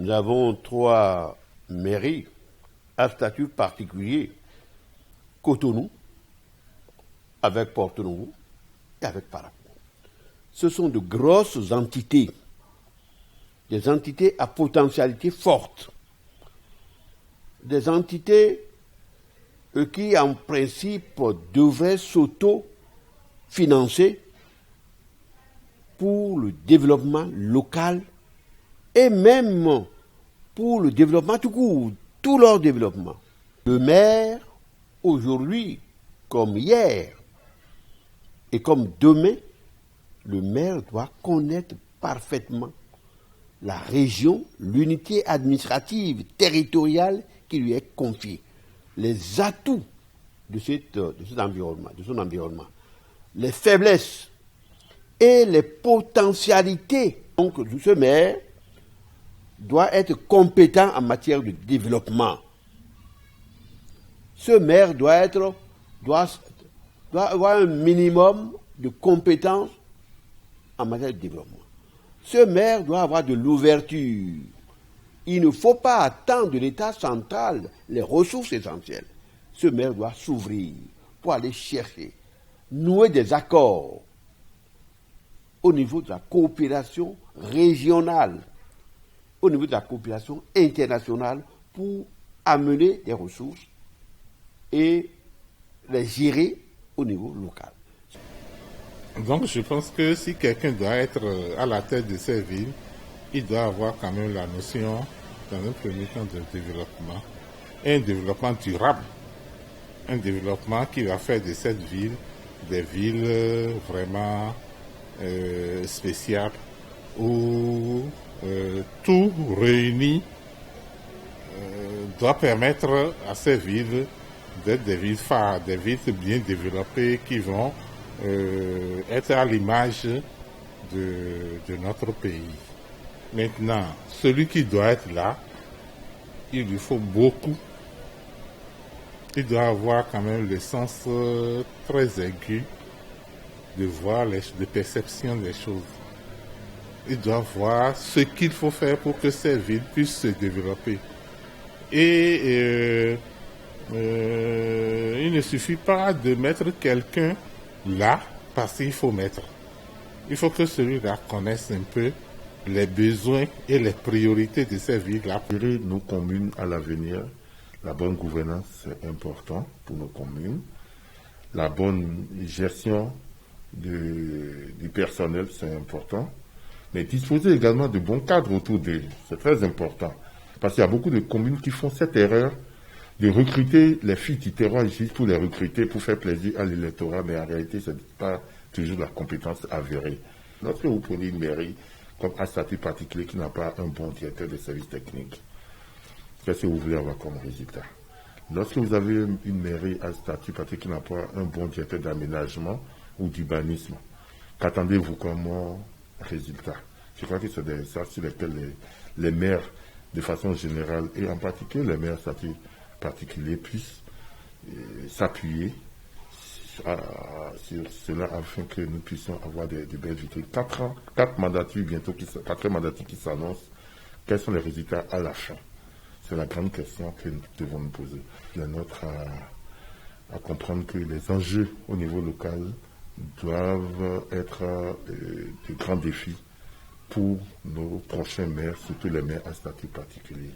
Nous avons 3 mairies à statut particulier. Cotonou, avec Porto Novo et avec Parakou. Ce sont de grosses entités, des entités à potentialité forte, des entités qui, en principe, devraient s'auto-financer pour le développement local et même pour le développement tout court, tout leur développement. Le maire, aujourd'hui, comme hier et comme demain, le maire doit connaître parfaitement la région, l'unité administrative, territoriale qui lui est confiée, les atouts de cet environnement, de son environnement, les faiblesses et les potentialités. Donc, ce maire doit être compétent en matière de développement. Ce maire doit avoir un minimum de compétences en matière de développement. Ce maire doit avoir de l'ouverture. Il ne faut pas attendre de l'État central les ressources essentielles. Ce maire doit s'ouvrir pour aller chercher, nouer des accords au niveau de la coopération régionale, au niveau de la coopération internationale pour amener des ressources et les gérer au niveau local. Donc je pense que si quelqu'un doit être à la tête de ces villes, il doit avoir quand même la notion, dans un premier temps, de développement, et un développement durable, un développement qui va faire de cette ville des villes vraiment spéciales, où tout réuni doit permettre à ces villes d'être des villes phares, des villes bien développées qui vont être à l'image de notre pays. Maintenant, celui qui doit être là, il lui faut beaucoup. Il doit avoir quand même le sens très aigu de voir, de perception des choses. Il doit voir ce qu'il faut faire pour que ces villes puissent se développer. Et il ne suffit pas de mettre quelqu'un là parce qu'il faut mettre. Il faut que celui-là connaisse un peu les besoins et les priorités de ces villes-là. Nos communes à l'avenir, la bonne gouvernance c'est important pour nos communes. La bonne gestion du personnel c'est important. Mais disposer également de bons cadres autour d'eux, c'est très important. Parce qu'il y a beaucoup de communes qui font cette erreur de recruter les filles du terrain juste pour les recruter, pour faire plaisir à l'électorat, mais en réalité, ce n'est pas toujours la compétence avérée. Lorsque vous prenez une mairie comme un statut particulier qui n'a pas un bon directeur de services techniques, qu'est-ce que vous voulez avoir comme résultat? Lorsque vous avez une mairie à statut particulier qui n'a pas un bon directeur d'aménagement ou d'urbanisme, qu'attendez-vous comme résultat? Je crois que c'est ça sur lesquels les maires, de façon générale, et en particulier les maires statut particulier, puissent s'appuyer sur cela afin que nous puissions avoir de belles victoires. 4 mandatures bientôt, 4 mandatures qui s'annoncent. Quels sont les résultats à la fin? C'est la grande question que nous devons nous poser. La nôtre à comprendre que les enjeux au niveau local doivent être de grands défis pour nos prochains maires, surtout les maires à statut particulier.